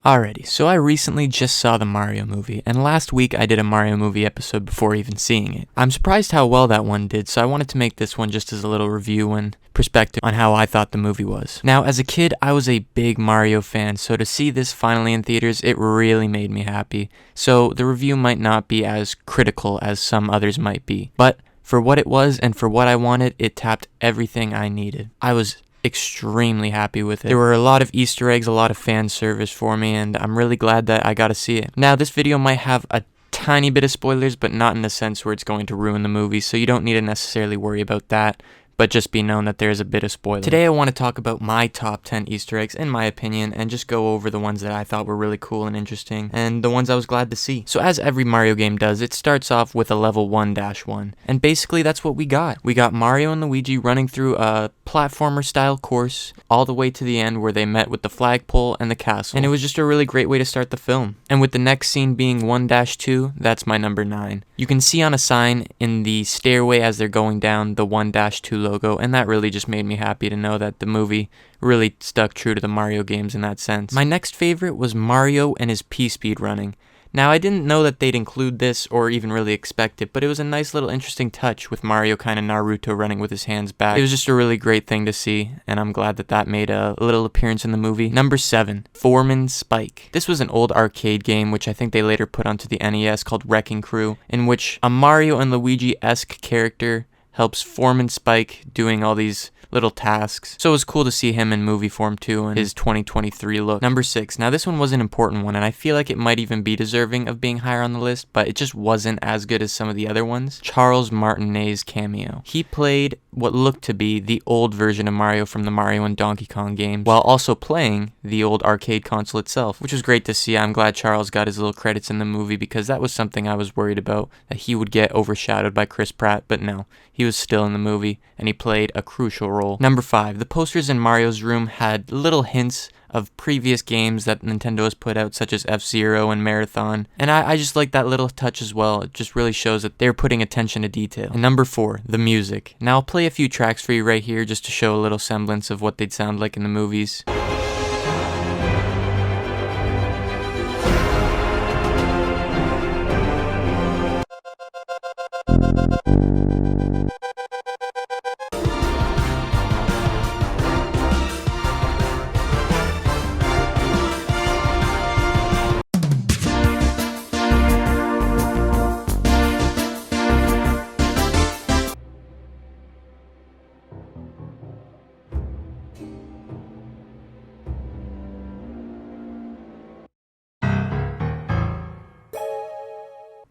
Alrighty, so I recently just saw the Mario movie, and last week I did a Mario movie episode before even seeing it. I'm surprised how well that one did, so I wanted to make this one just as a little review and perspective on how I thought the movie was. Now, as a kid, I was a big Mario fan, so to see this finally in theaters, it really made me happy. So the review might not be as critical as some others might be, but for what it was and for what I wanted, it tapped everything I needed. I was extremely happy with it. There were a lot of Easter eggs, a lot of fan service for me, and I'm really glad that I got to see it. Now, this video might have a tiny bit of spoilers, but not in the sense where it's going to ruin the movie, so you don't need to necessarily worry about that, but just be known that there is a bit of spoiler. Today I want to talk about my top 10 Easter eggs, in my opinion, and just go over the ones that I thought were really cool and interesting, and the ones I was glad to see. So as every Mario game does, it starts off with a level 1-1, and basically that's what we got. We got Mario and Luigi running through a platformer-style course all the way to the end where they met with the flagpole and the castle, and it was just a really great way to start the film. And with the next scene being 1-2, that's my number 9. You can see on a sign in the stairway as they're going down the 1-2 logo, and that really just made me happy to know that the movie really stuck true to the Mario games in that sense. My next favorite was Mario and his P-speed running. Now, I didn't know that they'd include this or even really expect it, but it was a nice little interesting touch with Mario kind of Naruto running with his hands back. It was just a really great thing to see, and I'm glad that that made a little appearance in the movie. Number 7, Foreman Spike. This was an old arcade game, which I think they later put onto the NES, called Wrecking Crew, in which a Mario and Luigi-esque character helps Foreman Spike doing all these little tasks. So it was cool to see him in movie form too, and his 2023 look. Number 6. Now this one was an important one, and I feel like it might even be deserving of being higher on the list, but it just wasn't as good as some of the other ones. Charles Martinet's cameo. He played what looked to be the old version of Mario from the Mario and Donkey Kong games, while also playing the old arcade console itself, which was great to see. I'm glad Charles got his little credits in the movie, because that was something I was worried about, that he would get overshadowed by Chris Pratt, but no, he was still in the movie, and he played a crucial role. Number 5, the posters in Mario's room had little hints of previous games that Nintendo has put out, such as F-Zero and Marathon, and I just like that little touch as well. It just really shows that they're putting attention to detail. And number 4, the music. Now I'll play a few tracks for you right here just to show a little semblance of what they'd sound like in the movies.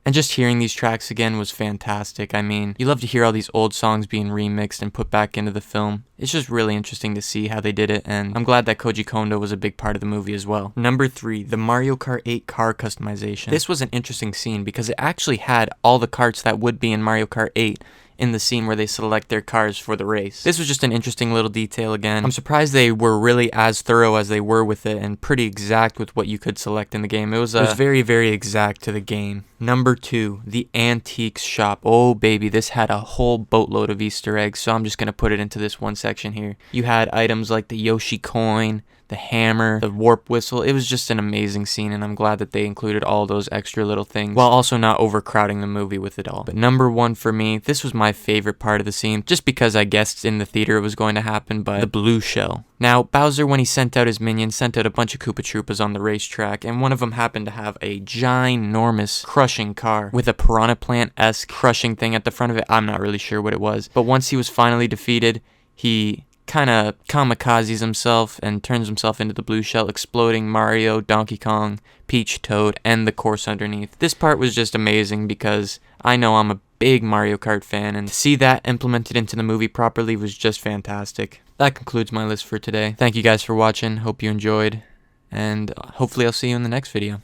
And just hearing these tracks again was fantastic. I mean, you love to hear all these old songs being remixed and put back into the film. It's just really interesting to see how they did it, and I'm glad that Koji Kondo was a big part of the movie as well. Number 3, the Mario Kart 8 car customization. This was an interesting scene because it actually had all the karts that would be in Mario Kart 8 in the scene where they select their cars for the race. This was just an interesting little detail again. I'm surprised they were really as thorough as they were with it, and pretty exact with what you could select in the game. It was very, very exact to the game. Number 2, the Antiques Shop. Oh baby, this had a whole boatload of Easter eggs, so I'm just going to put it into this one section here. You had items like the Yoshi coin, the hammer, the warp whistle. It was just an amazing scene, and I'm glad that they included all those extra little things while also not overcrowding the movie with it all. But number 1 for me, this was my favorite part of the scene, just because I guessed in the theater it was going to happen, but the blue shell. Now, Bowser, when he sent out his minions, sent out a bunch of Koopa Troopas on the racetrack, and one of them happened to have a ginormous crushing car with a Piranha Plant-esque crushing thing at the front of it. I'm not really sure what it was, but once he was finally defeated, he kind of kamikazes himself and turns himself into the blue shell, exploding Mario, Donkey Kong, Peach, Toad, and the course underneath. This part was just amazing because I know I'm a big Mario Kart fan, and to see that implemented into the movie properly was just fantastic. That concludes my list for today. Thank you guys for watching. Hope you enjoyed, and hopefully I'll see you in the next video.